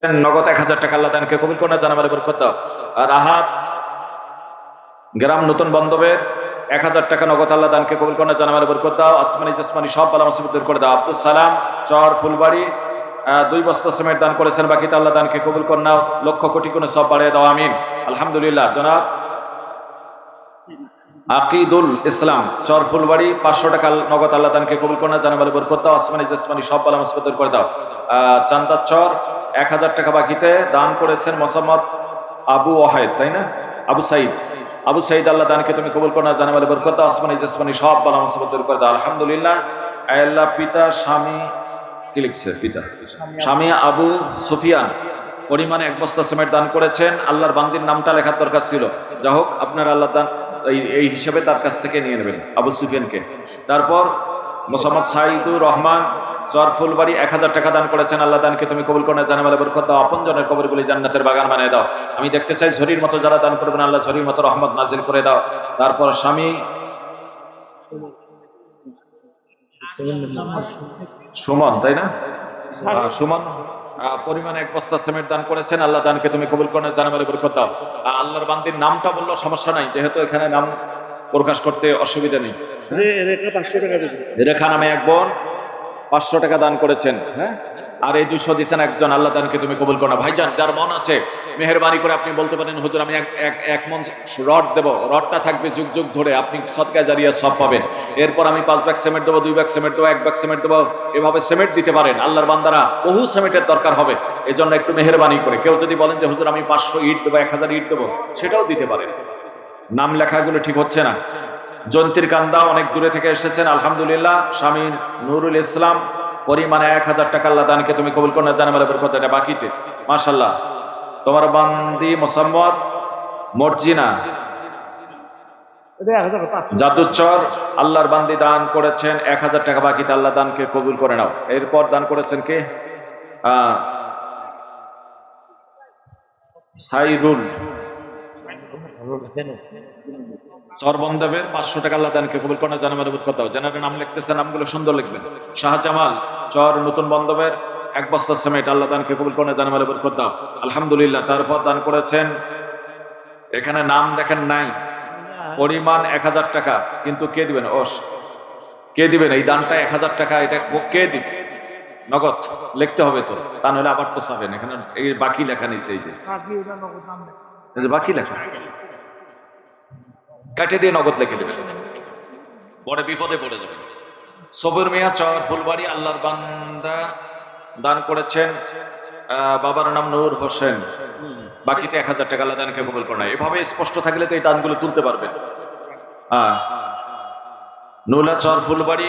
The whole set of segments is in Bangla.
নগদ 1000 টাকা আল্লাহ দানকে কবুল করে জানামালে বরকত দাও। রাহাত গ্রাম নতুন বন্ধবের 1000 টাকা নগদ আল্লাহ দানকে কবুল করে জানামালে বরকত দাও। আসমানি জসমানি সব বালা মুসিবত দূর করে দাও। আব্দুল সালাম চর ফুলবাড়ি 2 বস্তা সিমেন্ট দান করেছেন, বাকিটা আল্লাহ দানকে কবুল করে নাও, লক্ষ কোটি গুণে সব বাড়িয়ে দাও, আমিন। আলহামদুলিল্লাহ। জনাব আকিদুল ইসলাম চর ফুলবাড়ি 500 টাকা নগদ আল্লাহ দানকে কবুল করে নাও, জানামালে বরকত দাও, আসমানি জসমানি সব বালা মুসিবত দূর করে দাও। চান্দার চর 1000 টাকা বাকিতে দান করেছেন মোহাম্মদ আবু ওয়াহেদ, তাই না? আবু সাইদ, আবু সাইদ আল্লাহ দানকে তুমি কবুল করো না, জানামালে বরকত দাও, আসমানি জসমানি সব বালা মুসিবত দূর করে দাও। আলহামদুলিল্লাহ। আল্লাহ পিতা স্বামী কি লিখছে? পিতা স্বামী আবু সুফিয়ান পরিমাণে 1 বস্তা সিমেন্ট দান করেছেন। আল্লাহর বান্দির নামটা লেখার দরকার ছিল, যা হোক আপনার আল্লাহ দান এই হিসেবে তার কাছ থেকে নিয়ে নেবেন আবু সুফিয়ানকে। তারপর মোহাম্মদ সাইদুর রহমান চর ফুলবাড়ি 1000 টাকা দান করেছেন, আল্লাহ দানকে তুমি কবুল করে জানামালে বরকত দাও, আপনজনের কবরগুলি জান্নাতের বাগান বানিয়ে দাও। আমি দেখতে চাই ঝড়ির মতো যারা দান করবেন, আল্লাহ ঝড়ির মতো রহমত নাজিল করে দাও। তারপর স্বামী সুমন, তাই না? সুমন পরিমাণ 1 বস্তা সিমেন্ট দান করেছেন, আল্লাহ দানকে তুমি কবুল করে জানামালে বরকত দাও। আল্লাহর বান্দির নামটা বললেও সমস্যা নাই, যেহেতু এখানে নাম প্রকাশ করতে অসুবিধা নেই। রেখা নামে 1 বোন 500 টাকা দান করেছেন, হ্যাঁ, আর এই 200 দিচ্ছেন একজন, আল্লাহ দানকে তুমি কবুল করো না। ভাইজান যার মন আছে মেহেরবানি করে আপনি বলতে পারেন, হুজুর আমি এক মন রড দেব, রডটা থাকবে যুগ যুগ ধরে, আপনি সদকা জারিয়া সব পাবেন। এরপর আমি 5 ব্যাগ সিমেন্ট দেবো, 2 ব্যাগ সিমেন্ট দেবো, 1 ব্যাগ সিমেন্ট দেবো, এভাবে সিমেন্ট দিতে পারেন। আল্লাহর বান্দারা বহু সিমেন্টের দরকার হবে, এজন্য একটু মেহেরবানি করে কেউ যদি বলেন যে হুজুর আমি 500 ইট দেবো, 1000 ইট দেবো, সেটাও দিতে পারেন। নাম লেখাগুলো ঠিক হচ্ছে না। জন্তির কান্দা অনেক দূরে থেকে এসেছেন, আলহামদুলিল্লাহ। স্বামী নুরুল ইসলাম পরিমাণে 1000 টাকা আল্লাহ দানকে তুমি কবুল করো না, জানামালে বরকত দাও, বাকিতে মাশাআল্লাহ। তোমার বান্দি মোসাম্মদ মর্জিনা জাদুচর আল্লাহর বান্দি দান করেছেন 1000 টাকা বাকিতে, আল্লাহ দানকে কবুল করে নাও। এরপর দান করেছেন কে? সাইরুল চরবন্ধবের 500 টাকা আল্লাহ দানকে কবুল করে জানামালে বরকত দাও। যারা নাম লিখতেছেন নামগুলো সুন্দর লিখবেন। শাহজামাল চর নতুন বন্ধবের 1 বস্তা সিমেন্ট, আল্লাহ দানকে কবুল করে জানামালে বরকত দাও। আলহামদুলিল্লাহ। তারপর দান করেছেন, এখানে নাম দেখেন নাই, পরিমাণ 1000 টাকা, কিন্তু কে দিবেন? কে দিবেন এই দানটা? 1000 টাকা, এটা কে দিবে? নগদ লিখতে হবে তো, তা নাহলে আবার তো চাবেন। এখানে এই বাকি লেখা নিচে, এই যে বাকি লেখা কাটে দিয়ে নগদ লিখে দেবেন, বড় বিপদে পড়ে যাবেন। সবুর মিয়া চর ফুলবাড়ি আল্লাহর বান্দা দান করেছেন, বাবার নাম নূর হোসেন, বাকিতে 1000 টাকা আল্লাহ দানকে কবুল করে। এভাবে স্পষ্ট থাকলে তো এই দানগুলো তুলতে পারবেন। নুলা চর ফুলবাড়ি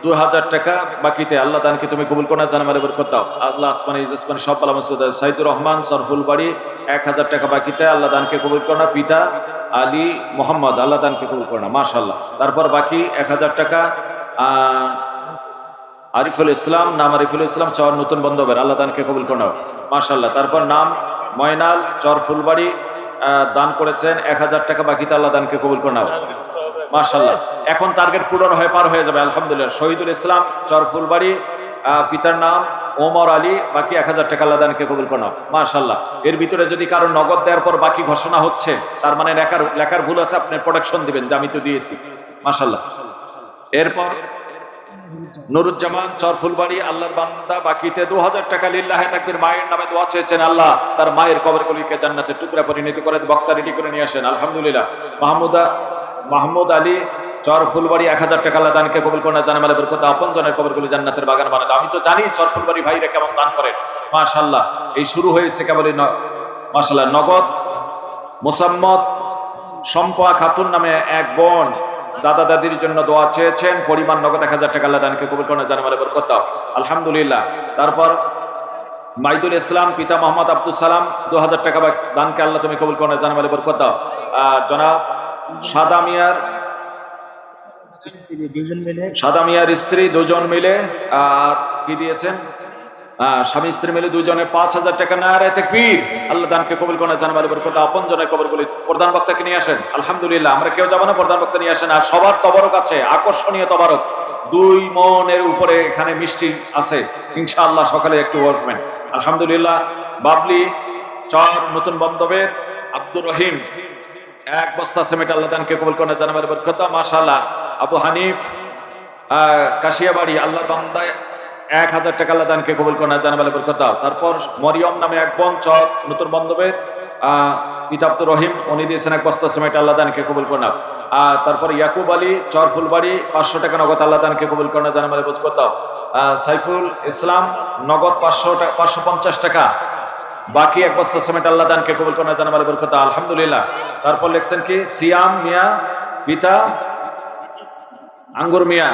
2000 টাকা বাকিতে, আল্লাহ দানকে তুমি কবুল করে জানামালে বরকত দাও। আল্লাহ আসমানি জসমানি সব বালা মুসিবত দাও। সাইদুর রহমান চর ফুলবাড়ি 1000 টাকা বাকিতে, আল্লাহ দানকে কবুল করে না, পিতা আলী মোহাম্মদ, আল্লাহ দানকে কবুল করে না, মাশাআল্লাহ। তারপর বাকি 1000 টাকা আরিফুল ইসলাম, নাম আরিফুল ইসলাম চর নতুন বন্ধবের, আল্লাহ দানকে কবুল করে নাও, মাশাআল্লাহ। তারপর নাম ময়নাল চর ফুলবাড়ি দান করেছেন 1000 টাকা বাকিতে, আল্লাহ দানকে কবুল করে নাও, মাশাআল্লাহ। এখন টার্গেট পূরণ হয়ে পার হয়ে যাবে আলহামদুলিল্লাহ। শহীদুল ইসলাম চর ফুলবাড়ি, পিতার নাম ওমর আলী, বাকি 1000 টাকা আল্লাহ দানকে কবুল করে নাও, মাশাআল্লাহ। এর ভিতরে যদি কারো নগদ দেওয়ার পর বাকি ঘোষণা হচ্ছে, তার মানে লেখার ভুল আছে, আপনি প্রোটেকশন দিবেন যে আমি তো দিয়েছি, মাশাআল্লাহ। এরপর নুরুজ্জামান চর ফুলবাড়ি আল্লাহর বান্দা বাকিতে 2000 টাকা লিল্লাহে তাকবীর, মায়ের নামে দোয়া চেয়েছেন, আল্লাহ তার মায়ের কবরগুলিকে জান্নাতের টুকরা পরিণত করে, বক্তা রেডি করে নিয়ে আসেন, আলহামদুলিল্লাহ। মাহমুদ আলী চর ফুলবাড়ি 1000 টাকা আল্লাহ দানকে কবুল করে জানামালে বরকত, আপনজনের কবরগুলি জান্নাতের বাগান বানায় দাও। আমি তো জানি চর ফুলবাড়ি ভাইরা কেমন দান করেন, মাশাআল্লাহ। এই শুরু হয়েছে কেবলই, মাশাআল্লাহ। নগদ মোসাম্মদ সম্পা খাতুন নামে 1 বোন দাদা দাদির জন্য দোয়া চেয়েছেন, পরিমাণ নগদ 1000 টাকা আল্লাহ দানকে কবুল করে জানামালে বরকত দাও, আলহামদুলিল্লাহ। তারপর মাইদুল ইসলাম পিতা মোহাম্মদ আব্দুল সালাম 2000 টাকা দানকে আল্লাহ তুমি কবুল করে জানামালে বরকত দাও। জনাব সাদা মিয়ার স্ত্রী 2 জন মিলে কি দিয়েছেন? স্বামী স্ত্রী মিলে 2 জনে 5000 টাকা, নারে তাকবীর, আল্লাহ দানকে কবুল করে জানামালে বরকত দাও। আপনজনের কবরগুলি, প্রধান বক্তাকে নিয়ে আসেন, আলহামদুলিল্লাহ। আমরা কেউ যাব না, প্রধান বক্তা নিয়ে আসেন। আর সবার তবারক আছে, আকর্ষণীয় তবারক, 2 মনের উপরে এখানে মিষ্টি আছে, ইনশাআল্লাহ সকালে একটু বলবেন। আলহামদুলিল্লাহ। বাবলি চর নতুন বন্দবের আব্দুর রহিম 1 বস্তা সিমেন্ট আল্লাহ দানকে কবুল করেন, জানাবের বরকত দাও। মাশাআল্লাহ। আবু হানিফ কাশিয়াবাড়ি, আল্লাহ বান্দায় 1000 টাকা আল্লাহ দানকে কবুল করেন, জানাবের বরকত দাও। তারপর মরিয়ম নামে এক বোন চর নতুন বন্দবের পিতা আব্দুর রহিম, উনি দিয়েছেন 1 বস্তা সিমেন্ট, আল্লাহ দানকে কবুল করেন। তারপর ইয়াকুব আলী চর ফুলবাড়ি 500 টাকা নগদ, আল্লাহ দানকে কবুল করেন, জানাবের বরকত দাও। সাইফুল ইসলাম নগদ 550 টাকা, বাকি 1 বস্তা সিমেন্ট, আল্লাহ দানকে কবুল করেন, জানাবের বরকত দাও। আলহামদুলিল্লাহ। তারপর লিখছেন কি সিয়াম মিয়া পিতা আঙ্গুর মিয়া,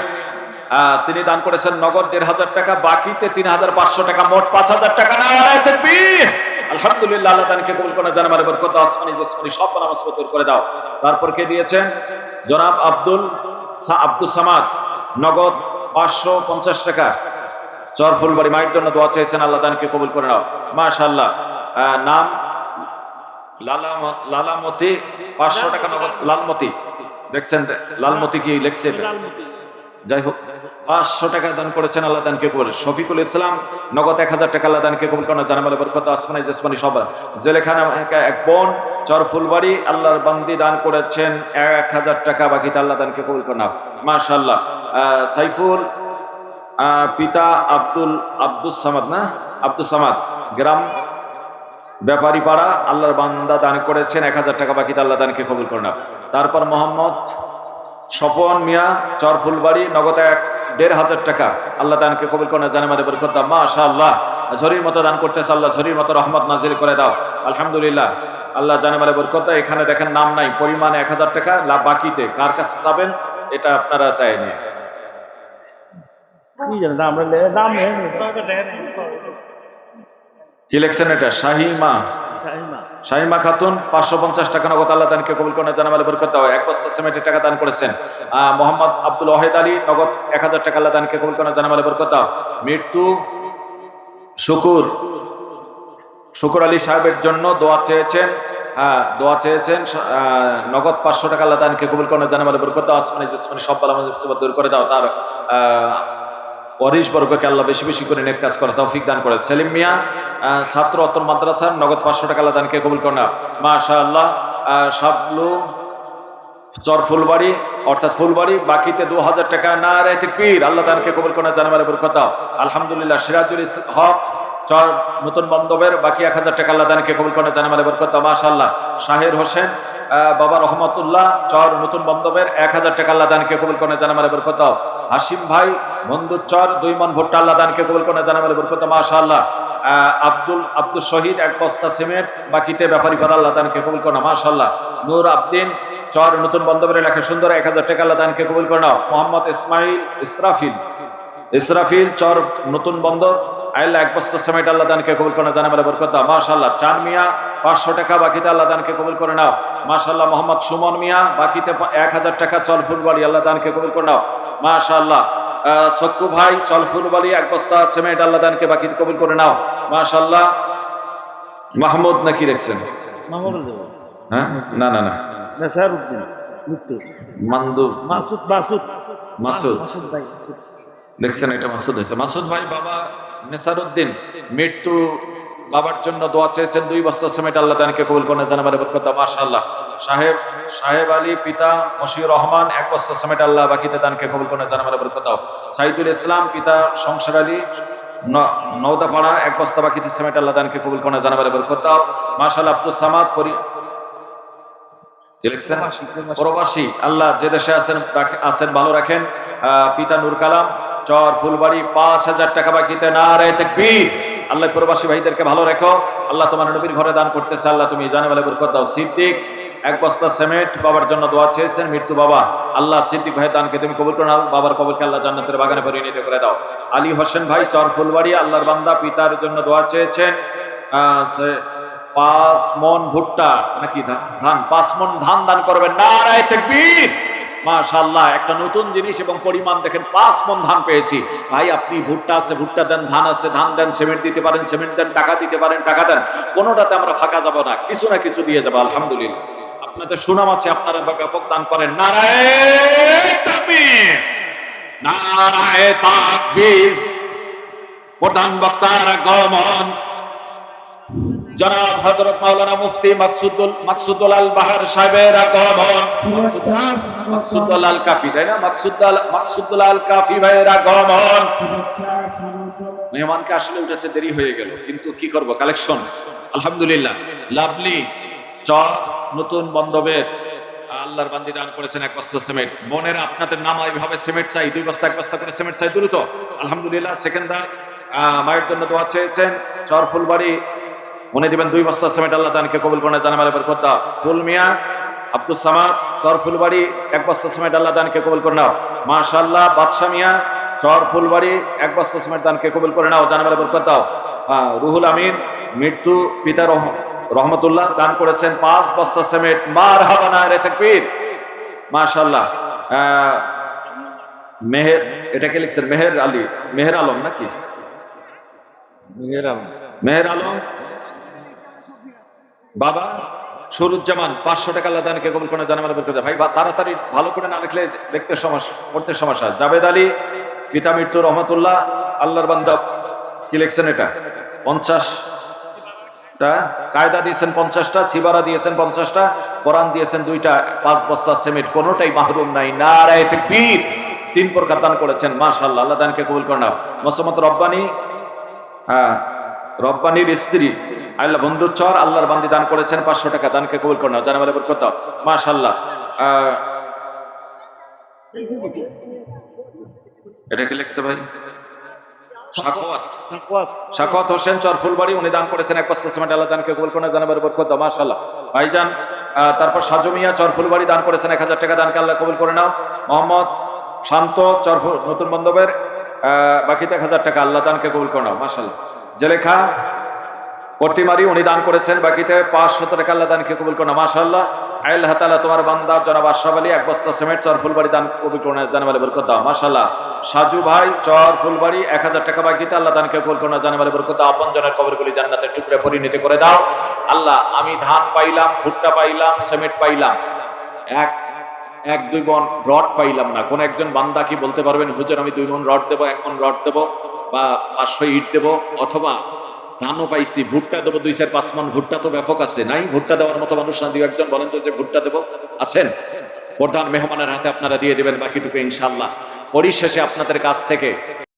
তিনি দান করেছেন নগদ 1500 টাকা, বাকিতে 3500 টাকা, মোট 5000 টাকা। নারায়ে তাকবীর। আলহামদুলিল্লাহ। আল্লাহ দানকে কবুল করেন, জানাবের বরকত দাও। আসমানি জিসমানি সব নামাজ কবুল করে দাও। তারপর কে দিয়েছেন? জনাব আব্দুল সামাদ নগদ 550 টাকা, চর ফুলবাড়ি, মায়ের জন্য দোয়া চেয়েছেন, আল্লাহ দানকে কবুল করে নাও। মাশাআল্লাহ। নাম লালামতি 500 টাকা নগদ। লালমতি দেখছেন, লালমতি কি লিখছে? যাই হোক 500 টাকা দান করেছেন, আল্লাহ দানকে কবুল। শফিকুল ইসলাম নগদ 1000 টাকা, আল্লাহ দানকে কবুল করেন, জানাবের বরকত আসমানি জিসমানি সব। জেলেখানা এক বোন চর ফুলবাড়ি, আল্লাহর বান্দি দান করেছেন 1000 টাকা, বাকিতে আল্লাহ দানকে কবুল করেন। মাশাআল্লাহ। সাইফুল পিতা আব্দুল সামাদ গ্রাম ব্যাপারী পাড়া, আল্লাহর বান্দা দান করেছেন 1000 টাকা, বাকিতে আল্লাহ দানকে কবুল করেন। তারপর মোহাম্মদ স্বপন মিয়া চর ফুলবাড়ি নগদ 1500 টাকা, আল্লাহ দানকে কবুল করেন, জানাবের বরকত দাও। মাশাআল্লাহ। ঝড়ির মতো দান করতেছে, আল্লাহ ঝড়ির মতো রহমত নাজিল করে দাও। আলহামদুলিল্লাহ। আল্লাহ জানাবের বরকত দাও। এখানে দেখেন নাম নাই, পরিমাণ 1000 টাকা, বাকিতে কার কাছে যাবেন এটা আপনারা চাইনি। কি লিখছেন এটা? শাহিমা খাতুন 550 টাকা নগদ, আল্লাহ দানকে কবুল করেন, জানাবের বরকত দাও। 1 বস্তা সিমেন্টের টাকা দান করেছেন। মোহাম্মদ আব্দুল ওয়াহিদ আলী নগদ 1000 টাকা, আল্লাহ দানকে কবুল করেন, জানাবের বরকত দাও। মৃত্যু শুকুর আলী সাহেবের জন্য দোয়া চেয়েছেন, নগদ 500 টাকা, আল্লাহ দানকে কবুল করেন, জানাবের বরকত দাও। আসমানি জিসমানি সব বালা মুসিবত দূর করে দাও। তার ওয়ারিশ বর্গকে আল্লাহ বেশি বেশি করে নেক কাজ করে তৌফিক দান করে। সেলিম মিয়া ছাত্র অতর মাদ্রাসার নগদ 500 টাকা, আল্লাহ দানকে কবুল করেন। মাশাআল্লাহ। শাবলু চর ফুলবাড়ি অর্থাৎ ফুলবাড়ি, বাকিতে 2000 টাকা। নারায়ে তাকবীর। আল্লাহ দানকে কবুল করেন, জানাবের বরকত দাও। আলহামদুলিল্লাহ। সিরাজুল হক চর নতুন বন্দবের বাকি 1000 টাকা, আল্লাহ দানকে কবুল করেন, জানাবের বরকত দাও। মাশাআল্লাহ। শাহের হোসেন বাবা রহমতুল্লাহ চর নতুন বন্দবের 1000 টাকা, আল্লাহ দানকে কবুল করেন, জানাবের বরকত দাও। হাসিম ভাই বন্ধুর চর 2 মণ ভুট্টা, আল্লাহ দানকে কবুল করেন, জানাবের বরকত দাও। মাশাআল্লাহ। আব্দুল শহীদ 1 বস্তা সিমেন্ট, বাকিতে ব্যাপারী পাড়া, আল্লাহ দানকে কবুল করেন। মাশাআল্লাহ। নূর আবদিন চর নতুন বন্দবের লেখা সুন্দর 1000 টাকা, আল্লাহ দানকে কবুল করেন। মোহাম্মদ ইসরাফিল চর নতুন বন্দর আল্লাহ 1 বস্তা সিমেন্ট, আল্লাহ দানকে কবুল করেন, জানাবের বরকত দাও। মাশাআল্লাহ। চান মিয়া 500 টাকা, বাকিতে আল্লাহ দানকে কবুল করে নাও। মাশাআল্লাহ। মোহাম্মদ সুমন মিয়া বাকিতে 1000 টাকা, চল ফুলবাড়ি, আল্লাহ দানকে কবুল করে নাও। মাশাআল্লাহ। সক্কু ভাই চল ফুলবাড়ি 1 বস্তা সিমেন্ট, আল্লাহ দানকে বাকিতে কবুল করে নাও। মাশাআল্লাহ। মাহমুদ নাকি লিখছেন? হ্যাঁ, না মাসুদ লিখছেন, এটা মাসুদ হয়েছে। মাসুদ ভাই বাবা নেসারউদ্দিন মৃত্যু বাবার জন্য দোয়া চেয়েছেন, 2 বস্তা সিমেন্ট, আল্লাহ দানকে কবুল করেন, জানাবের বরকত দাও। মাশাআল্লাহ। সাহেব আলী পিতা মশিউর রহমান 1 বস্তা সিমেন্ট, আল্লাহ বাকিতে দানকে কবুল করেন, জানাবের বরকত দাও। সাইদুল ইসলাম পিতা সংসার আলী নওদাপাড়া 1 বস্তা, বাকিতে সিমেন্ট, আল্লাহ দানকে কবুল করেন, জানাবের বরকত দাও। মাশাআল্লাহ। আব্দুল সামাদ প্রবাসী, আল্লাহ যে দেশে আছেন ভালো রাখেন। পিতা নূর কালাম চর ফুলবাড়ি 5000 টাকা, বাকিতে। নারায়ে তাকবীর। আল্লাহ প্রবাসী ভাইদেরকে ভালো রেখো। আল্লাহ তোমার নবীর ঘরে দান করতেছে, আল্লাহ তুমি জানেমালে বরকত দাও। সিদ্দিক 1 বস্তা সিমেন্ট বাবার জন্য দোয়া চেয়েছেন, মৃত্যু বাবা, আল্লাহ সিদ্দিক ভাই দানকে তুমি কবুল করে নাও, বাবার কবরকে আল্লাহ জান্নাতের বাগানে পরিণত করে দাও। আলী হোসেন ভাই চর ফুলবাড়ি আল্লাহর বান্দা, পিতার জন্য দোয়া চেয়েছেন 5 মণ ভুট্টা নাকি ধান, 5 মণ ধান দান করবেন। নারায়ে তাকবীর। মাশাআল্লাহ। একটা নতুন জিনিস এবং পরিমাণ দেখেন, 5 মণ ধান পেয়েছি। ভাই আপনি ভুট্টা আছে ভুট্টা দেন, ধান আছে ধান দেন, সিমেন্ট দিতে পারেন সিমেন্ট দেন, টাকা দিতে পারেন টাকা দেন, কোনোটাতে আমরা ফাঁকা যাব না, কিছু না কিছু দিয়ে যাবো। আলহামদুলিল্লাহ। আপনাদের সুনাম আছে, আপনারা ব্যাপক দান করেন। নারায়ে তাকবীর। নারায়ে তাকবীর। প্রধান বক্তার আগমন জনাব হযরত মাওলানা মুফতি মাকসুদুল আল বাহার সাহেবের আগমন। মাকসুদুল আল কাফি, তাই না? মাকসুদুল আল কাফি ভাইয়ের আগমন। মেহমানকে আসলে উঠাতে দেরি হয়ে গেল, কিন্তু কি করব, কালেকশন আলহামদুলিল্লাহ। লাভলি চর নতুন বন্দবের আল্লাহর বান্দি দান করেছেন 1 বস্তা সিমেন্ট। বোনেরা আপনাদের নাম এইভাবে সিমেন্ট চাই, 2 বস্তা 1 বস্তা করে সিমেন্ট চাই দ্রুত। আলহামদুলিল্লাহ। সেকেন্ডার মায়ের জন্য দোয়া চেয়েছেন চর ফুলবাড়ি, উনি দিবেন 2 বস্তা সিমেন্ট। আল্লাহ তাআলাকে কবুল করেন, জানামালে বরকত দাও। ফুল মিয়া আব্দুল সামাদ চর ফুলবাড়ি 1 বস্তা সিমেন্ট, আল্লাহ তাআলাকে কবুল করে নাও। মাশাআল্লাহ। বাদশা মিয়া চর ফুলবাড়ি 1 বস্তা সিমেন্ট দানকে কবুল করে নাও, জানামালে বরকত দাও। রুহুল আমিন মৃত্যু পিতা রহমতুল্লাহ দান করেছেন 5 বস্তা সিমেন্ট। মারহাবা, নারে তাকবীর। মাশাআল্লাহ। মেহের, এটাকে লিখছেন মেহের আলী, মেহের আলম নাকি মেহের আলম বাবা সুরুজ্জামান 500 টাকা আল্লাহ দানকে কবুল করে, জানামালে বরকত। ভাই তাড়াতাড়ি ভালো করে না লিখলে দেখতে সমস্যা, পড়তে সমস্যা। জাবেদ আলী পিতা মৃত্যু রহমতুল্লাহ আল্লাহর বান্দা কি লিখছেন এটা 50টা, কায়দা দিয়েছেন 50টা, সিবারা দিয়েছেন 50টা, কোরআন দিয়েছেন 2টা, 5 বস্তা সিমেন্ট, কোনোটাই মাহরুম নাই। নারে তাকবীর। 3 প্রকার দান করেছেন। মাশাআল্লাহ, আল্লাহ দানকে কবুল করে নাও। মোসাম্মদ রব্বানী, রব্বানির স্ত্রী আল্লাহ বন্ধুর চর, আল্লাহর বান্দি দান করেছেন 500 টাকা, দানকে কবুল করে নাও, জানামালে বরকত দাও। মাশাআল্লাহ। এটা কি লিখছে ভাই? সাখাওয়াত হোসেন চর ফুলবাড়ি, উনি দান করেছেন 1 বস্তা সিমেন্ট, আল্লাহ দানকে কবুল করে নাও, জানামালে বরকত দাও। মাশাআল্লাহ ভাইজান। তারপর সাজু মিয়া চর ফুলবাড়ি দান করেছেন 1000 টাকা, দানকে আল্লাহ কবুল করে নাও। মোহাম্মদ শান্ত চর নতুন বন্দবের বাকিতে 1000 টাকা, আল্লাহ দানকে কবুল করে নাও। মাশাআল্লাহ। জেলেখা পট্টিমারি, উনি দান করেছেন বাকিতে 500 টাকা, আল্লাহ দানকে কবুল করে নাও। মাশাআল্লাহ। আল্লাহ তাআলা তোমার বান্দা জনাব আশরাফ আলী 1 বস্তা সিমেন্ট চর ফুলবাড়ি দান কবুল করে নাও, জানামালে বরকত দাও। মাশাআল্লাহ। সাজু ভাই চর ফুলবাড়ি 1000 টাকা বাকিতে, আল্লাহ দানকে কবুল করে নাও, জানামালে বরকত দাও। আপনজনের কবরগুলি জান্নাতের টুকরে পরিণত করে দাও আল্লাহ। আমি ধান পাইলাম, ভুট্টা পাইলাম, সিমেন্ট পাইলাম, 1-2 মণ রড পাইলাম না। কোন একজন বান্দা কি বলতে পারবেন হুজুর আমি 2 মণ রড দেবো, 1 মণ রড দেবো, বা 500 ইট দেবো, অথবা ধানও পাইছি ভুট্টা দেবো 2-4-5 মণ? ভুট্টা তো ব্যাপক আছে, নাই ভুট্টা দেওয়ার মতো মানুষ না? 2-1 জন বলেন তো যে ভুট্টা দেবো, আছেন? প্রধান মেহমানের হাতে আপনারা দিয়ে দেবেন বাকিটুকু ইনশাআল্লাহ। পরিশেষে আপনাদের কাছ থেকে